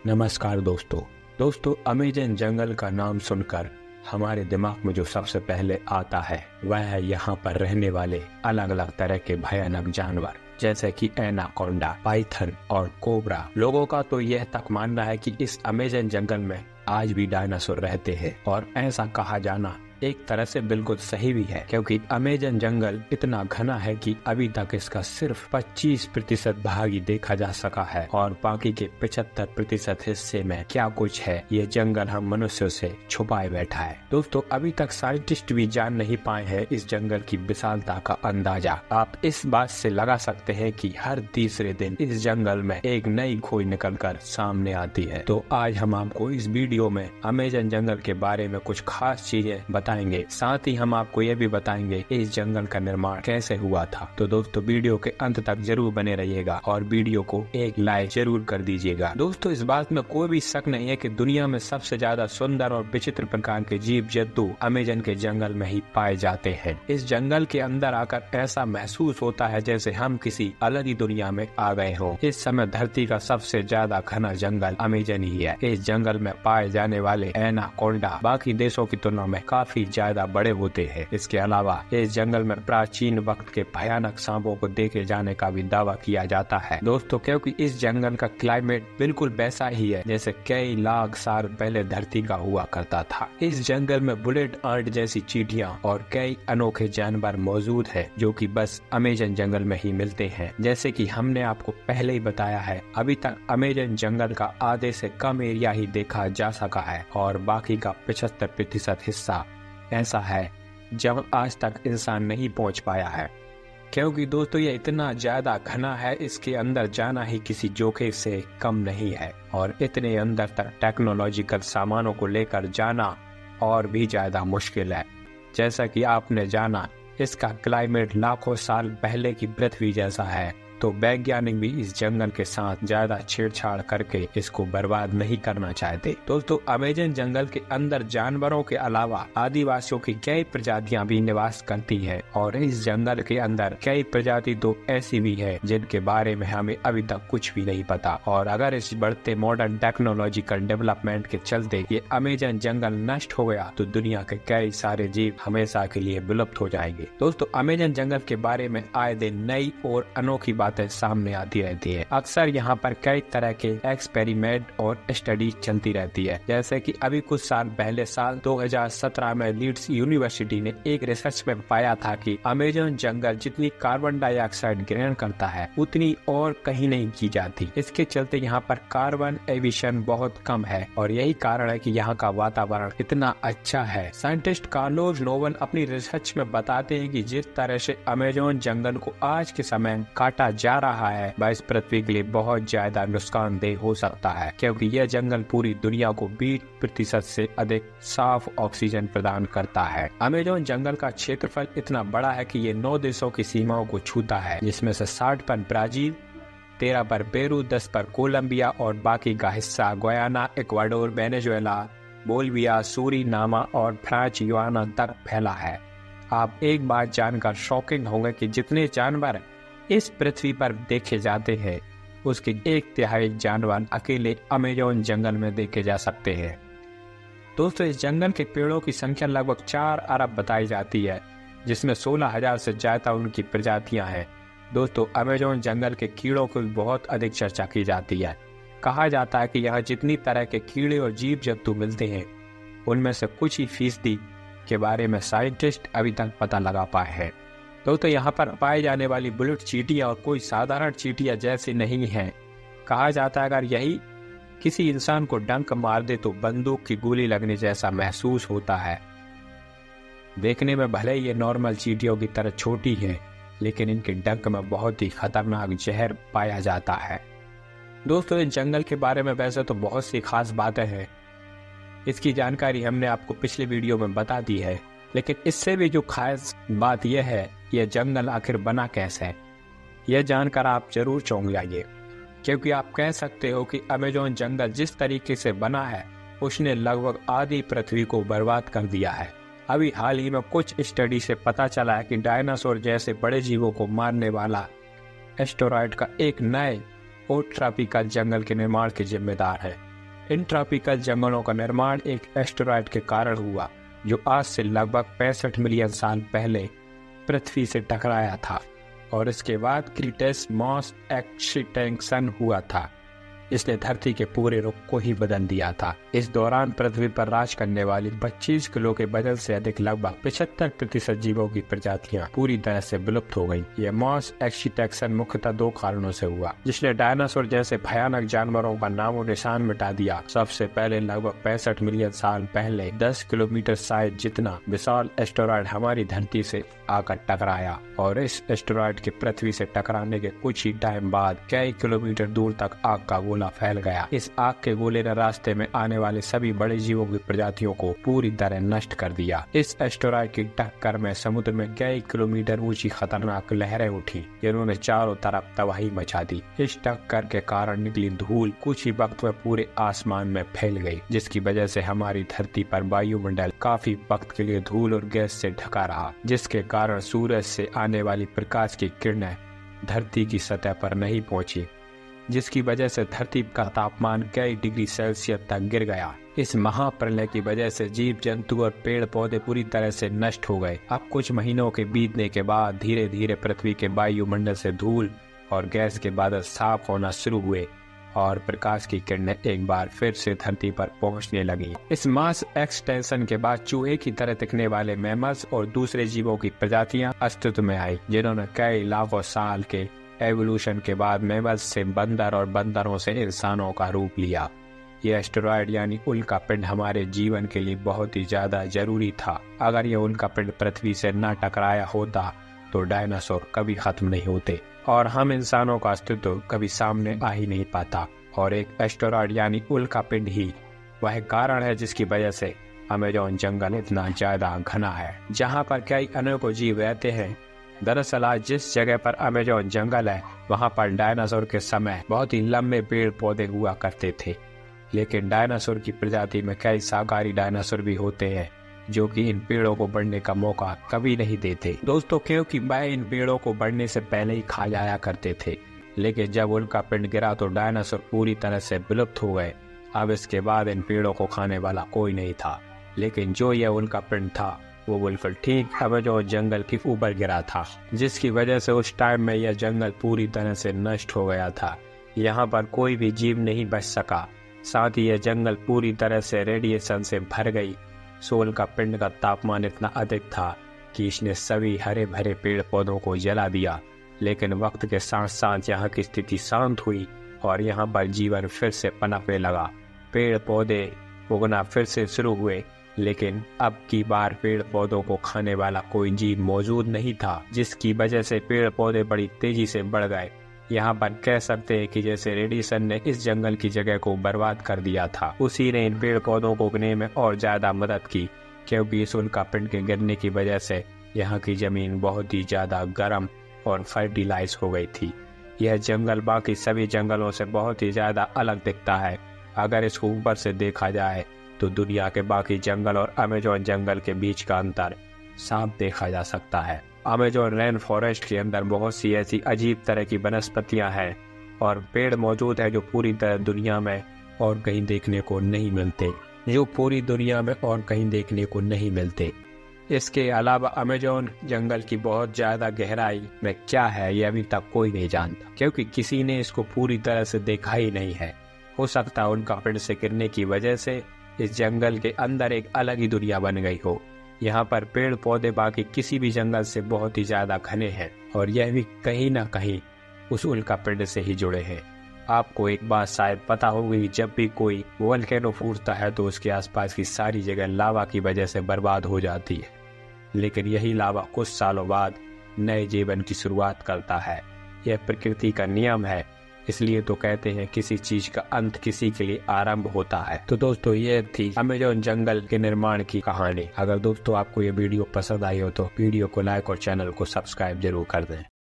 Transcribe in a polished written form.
नमस्कार दोस्तों अमेज़न जंगल का नाम सुनकर हमारे दिमाग में जो सबसे पहले आता है वह है यहाँ पर रहने वाले अलग अलग तरह के भयानक जानवर, जैसे कि एनाकोंडा, पाइथन और कोबरा। लोगों का तो यह तक मानना है कि इस अमेज़न जंगल में आज भी डायनासोर रहते हैं, और ऐसा कहा जाना एक तरह से बिल्कुल सही भी है, क्योंकि अमेज़न जंगल इतना घना है कि अभी तक इसका सिर्फ 25% भाग ही देखा जा सका है, और बाकी के 75% हिस्से में क्या कुछ है ये जंगल हम मनुष्यों से छुपाए बैठा है। दोस्तों अभी तक साइंटिस्ट भी जान नहीं पाए हैं इस जंगल की विशालता का अंदाजा। आप इस बात से लगा सकते हैं कि हर तीसरे दिन इस जंगल में एक नई खोज निकलकर सामने आती है। तो आज हम आपको इस वीडियो में अमेज़न जंगल के बारे में कुछ खास चीजें बताएंगे, साथ ही हम आपको ये भी बताएंगे इस जंगल का निर्माण कैसे हुआ था। तो दोस्तों वीडियो के अंत तक जरूर बने रहिएगा और वीडियो को एक लाइक जरूर कर दीजिएगा। दोस्तों इस बात में कोई भी शक नहीं है कि दुनिया में सबसे ज्यादा सुंदर और विचित्र प्रकार के जीव जंतु अमेज़न के जंगल में ही पाए जाते हैं। इस जंगल के अंदर आकर ऐसा महसूस होता है जैसे हम किसी अलग ही दुनिया में आ गए हों। इस समय धरती का सबसे ज्यादा घना जंगल अमेज़न ही है। इस जंगल में पाए जाने वाले एनाकोंडा बाकी देशों की तुलना में काफी ज्यादा बड़े होते हैं। इसके अलावा इस जंगल में प्राचीन वक्त के भयानक सांपों को देखे जाने का भी दावा किया जाता है। दोस्तों क्योंकि इस जंगल का क्लाइमेट बिल्कुल वैसा ही है जैसे कई लाख साल पहले धरती का हुआ करता था। इस जंगल में बुलेट आर्ट जैसी चींटियां और कई अनोखे जानवर मौजूद है जो कि बस अमेज़न जंगल में ही मिलते हैं। जैसे कि हमने आपको पहले ही बताया है, अभी तक अमेज़न जंगल का आधे से कम एरिया ही देखा जा सका है, और बाकी का 75% हिस्सा ऐसा है जब आज तक इंसान नहीं पहुंच पाया है। क्योंकि दोस्तों ये इतना ज्यादा घना है, इसके अंदर जाना ही किसी जोखिम से कम नहीं है, और इतने अंदर तक टेक्नोलॉजिकल सामानों को लेकर जाना और भी ज्यादा मुश्किल है। जैसा कि आपने जाना इसका क्लाइमेट लाखों साल पहले की पृथ्वी जैसा है, तो वैज्ञानिक भी इस जंगल के साथ ज्यादा छेड़छाड़ करके इसको बर्बाद नहीं करना चाहते। दोस्तों अमेज़न जंगल के अंदर जानवरों के अलावा आदिवासियों की कई प्रजातियां भी निवास करती हैं, और इस जंगल के अंदर कई प्रजाति तो ऐसी भी है जिनके बारे में हमें अभी तक कुछ भी नहीं पता। और अगर इस बढ़ते मॉडर्न टेक्नोलॉजिकल डेवलपमेंट के चलते ये अमेज़न जंगल नष्ट हो गया तो दुनिया के कई सारे जीव हमेशा के लिए विलुप्त हो जाएंगे। दोस्तों अमेज़न जंगल के बारे में आए दिन नई और अनोखी बातें सामने आती रहती है। अक्सर यहाँ पर कई तरह के एक्सपेरिमेंट और स्टडी चलती रहती है। जैसे कि अभी कुछ साल पहले साल 2017 में लीड्स यूनिवर्सिटी ने एक रिसर्च में पाया था कि अमेज़न जंगल जितनी कार्बन डाइऑक्साइड ग्रहण करता है उतनी और कहीं नहीं की जाती। इसके चलते यहाँ पर कार्बन एमिशन बहुत कम है, और यही कारण है कि यहाँ का वातावरण इतना अच्छा है। साइंटिस्ट कार्लोस नोवन अपनी रिसर्च में बताते हैं कि जिस तरह से अमेज़न जंगल को आज के समय काटा जा रहा है वह इस पृथ्वी के लिए बहुत ज्यादा नुकसानदेह हो सकता है, क्योंकि यह जंगल पूरी दुनिया को 20% से अधिक साफ ऑक्सीजन प्रदान करता है। अमेज़न जंगल का क्षेत्रफल इतना बड़ा है कि ये 9 देशों की सीमाओं को छूता है, जिसमें से 60 पर ब्राजील, 13 पर पेरू, 10 पर कोलंबिया और बाकी का हिस्सा Guyana, Ecuador, Venezuela, Bolivia, Suriname और फ्रांस गुयाना तक फैला है। आप एक बात जानकर शॉकिंग होंगे कि जितने जानवर इस पृथ्वी पर देखे जाते हैं उसके 1/3 जानवर अकेले अमेज़न जंगल में देखे जा सकते हैं। दोस्तों इस जंगल के पेड़ों की संख्या लगभग 4 अरब बताई जाती है, जिसमें 16,000 से ज्यादा उनकी प्रजातियां हैं। दोस्तों अमेज़न जंगल के कीड़ों की बहुत अधिक चर्चा की जाती है। कहा जाता है कि यहाँ जितनी तरह के कीड़े और जीव जंतु मिलते हैं उनमें से कुछ ही फीसदी के बारे में साइंटिस्ट अभी तक पता लगा पाए हैं। दोस्तों यहाँ पर पाए जाने वाली बुलेट चींटियां और कोई साधारण चींटियां जैसी नहीं है। कहा जाता है अगर यही किसी इंसान को डंक मार दे तो बंदूक की गोली लगने जैसा महसूस होता है। देखने में भले ये नॉर्मल चींटियों की तरह छोटी है, लेकिन इनके डंक में बहुत ही खतरनाक जहर पाया जाता है। दोस्तों इस जंगल के बारे में वैसे तो बहुत सी खास बातें हैं, इसकी जानकारी हमने आपको पिछले वीडियो में बता दी है, लेकिन इससे भी जो खास बात यह है यह जंगल आखिर बना कैसे है, यह जानकर आप जरूर चौंक जाइए। क्योंकि आप कह सकते हो कि अमेज़न जंगल जिस तरीके से बना है उसने लगभग आधी पृथ्वी को बर्बाद कर दिया है। अभी हाल ही में कुछ स्टडी से पता चला है कि डायनासोर जैसे बड़े जीवों को मारने वाला एस्टेरॉयड का एक नए और ट्रॉपिकल जंगल के निर्माण के जिम्मेदार है। इन ट्रॉपिकल जंगलों का निर्माण एक एस्टेरॉयड के कारण हुआ जो आज से लगभग 65 मिलियन साल पहले पृथ्वी से टकराया था और इसके बाद क्रीटेस मास एक्सटिंक्शन हुआ था। इसने धरती के पूरे रुख को ही बदल दिया था। इस दौरान पृथ्वी पर राज करने वाली 25 किलो के वजन से अधिक लगभग 75% जीवों की प्रजातियां पूरी तरह से विलुप्त हो गईं। यह मास एक्सटिंक्शन मुख्यतः 2 कारणों से हुआ जिसने डायनासोर जैसे भयानक जानवरों का नामो निशान मिटा दिया। सबसे पहले लगभग 65 मिलियन साल पहले 10 किलोमीटर साइज जितना विशाल एस्टेरॉयड हमारी धरती से आकर टकराया और इस एस्टेरॉयड के पृथ्वी से टकराने के कुछ ही टाइम बाद कई किलोमीटर दूर तक आग का गोला फैल गया। इस आग के गोले ने रास्ते में आने वाले सभी बड़े जीवों की प्रजातियों को पूरी तरह नष्ट कर दिया। इस एस्टेरॉयड की टक्कर में समुद्र में कई किलोमीटर ऊंची खतरनाक लहरें उठी जिन्होंने चारों तरफ तबाही मचा दी। इस टक्कर के कारण निकली धूल कुछ ही वक्त में पूरे आसमान में फैल गई जिसकी वजह से हमारी धरती पर वायुमंडल काफी वक्त के लिए धूल और गैस से ढका रहा, जिसके कारण सूरज से आने वाली प्रकाश की किरणें धरती की सतह पर नहीं पहुंची, जिसकी वजह से धरती का तापमान कई डिग्री सेल्सियस तक गिर गया। इस महाप्रलय की वजह से जीव जंतु और पेड़ पौधे पूरी तरह से नष्ट हो गए। अब कुछ महीनों के बीतने के बाद धीरे धीरे पृथ्वी के वायुमंडल से धूल और गैस के बादल साफ होना शुरू हुए और प्रकाश की किरणें एक बार फिर से धरती पर पहुंचने लगी। इस मास एक्सटेंशन के बाद चूहे की तरह दिखने वाले मैमल्स और दूसरे जीवों की प्रजातियां अस्तित्व में आई जिन्होंने कई लाखों साल के एवोल्यूशन के बाद मैमल्स से बंदर और बंदरों से इंसानों का रूप लिया। यह एस्टेरॉयड यानी उल्का पिंड हमारे जीवन के लिए बहुत ही ज्यादा जरूरी था। अगर यह उल्का पिंड पृथ्वी से न टकराया होता तो डायनासोर कभी खत्म नहीं होते और हम इंसानों का अस्तित्व कभी सामने आ ही नहीं पाता। और एक एस्टेरॉयड यानी उल्का पिंड ही वह कारण है जिसकी वजह से अमेज़न जंगल इतना ज्यादा घना है जहाँ पर कई अनेकों जीव रहते हैं। दरअसल आज जिस जगह पर अमेज़न जंगल है वहाँ पर डायनासोर के समय बहुत ही लंबे पेड़ पौधे हुआ करते थे, लेकिन डायनासोर की प्रजाति में कई शाकाहारी डायनासोर भी होते हैं जो कि इन पेड़ों को बढ़ने का मौका कभी नहीं देते दोस्तों, क्योंकि वह इन पेड़ों को बढ़ने से पहले ही खा जाया करते थे। लेकिन जब उल्का पिंड गिरा तो डायनासोर पूरी तरह से विलुप्त हो गए। अब इसके बाद इन पेड़ों को खाने वाला कोई नहीं था, लेकिन जो यह उल्का पिंड था वो बिल्कुल ठीक अमेज़न जंगल के ऊपर गिरा था, जिसकी वजह से उस टाइम में यह जंगल पूरी तरह से नष्ट हो गया था। यहाँ पर कोई भी जीव नहीं बच सका। साथ ही यह जंगल पूरी तरह से रेडिएशन से भर गई। उल्का पिंड का तापमान इतना अधिक था कि इसने सभी हरे भरे पेड़ पौधों को जला दिया। लेकिन वक्त के साथ साथ यहाँ की स्थिति शांत हुई और यहाँ पर जीवन फिर से पनपने लगा। पेड़ पौधे उगना फिर से शुरू हुए, लेकिन अब की बार पेड़ पौधों को खाने वाला कोई जीव मौजूद नहीं था, जिसकी वजह से पेड़ पौधे बड़ी तेजी से बढ़ गए। यहाँ पर कह सकते हैं कि जैसे रेडिएशन ने इस जंगल की जगह को बर्बाद कर दिया था, उसी ने इन पेड़ पौधों को उगने में और ज्यादा मदद की, क्योंकि इस उल्का पिंड के गिरने की वजह से यहाँ की जमीन बहुत ही ज्यादा गर्म और फर्टिलाइज हो गई थी। यह जंगल बाकी सभी जंगलों से बहुत ही ज्यादा अलग दिखता है। अगर इसको ऊपर से देखा जाए तो दुनिया के बाकी जंगल और अमेज़न जंगल के बीच का अंतर साफ देखा जा सकता है। अमेज़न रेन फॉरेस्ट के अंदर बहुत सी ऐसी अजीब तरह की वनस्पतियां हैं और पेड़ मौजूद है जो पूरी तरह दुनिया में और कहीं देखने को नहीं मिलते, इसके अलावा अमेज़न जंगल की बहुत ज्यादा गहराई में क्या है यह अभी तक कोई नहीं जानता, क्योंकि किसी ने इसको पूरी तरह से देखा ही नहीं है। हो सकता है उनका पेड़ से गिरने की वजह से इस जंगल के अंदर एक अलग ही दुनिया बन गई हो। यहाँ पर पेड़ पौधे बाकी किसी भी जंगल से बहुत ही ज्यादा घने हैं और यह भी कहीं ना कहीं उस उल्का पिंड से ही जुड़े हैं। आपको एक बात शायद पता होगी, जब भी कोई वोल्केनो फूटता है तो उसके आसपास की सारी जगह लावा की वजह से बर्बाद हो जाती है, लेकिन यही लावा कुछ सालों बाद नए जीवन की शुरुआत करता है। यह प्रकृति का नियम है, इसलिए तो कहते हैं किसी चीज का अंत किसी के लिए आरंभ होता है। तो दोस्तों ये थी अमेज़न जंगल के निर्माण की कहानी। अगर दोस्तों आपको ये वीडियो पसंद आई हो तो वीडियो को लाइक और चैनल को सब्सक्राइब जरूर कर दें।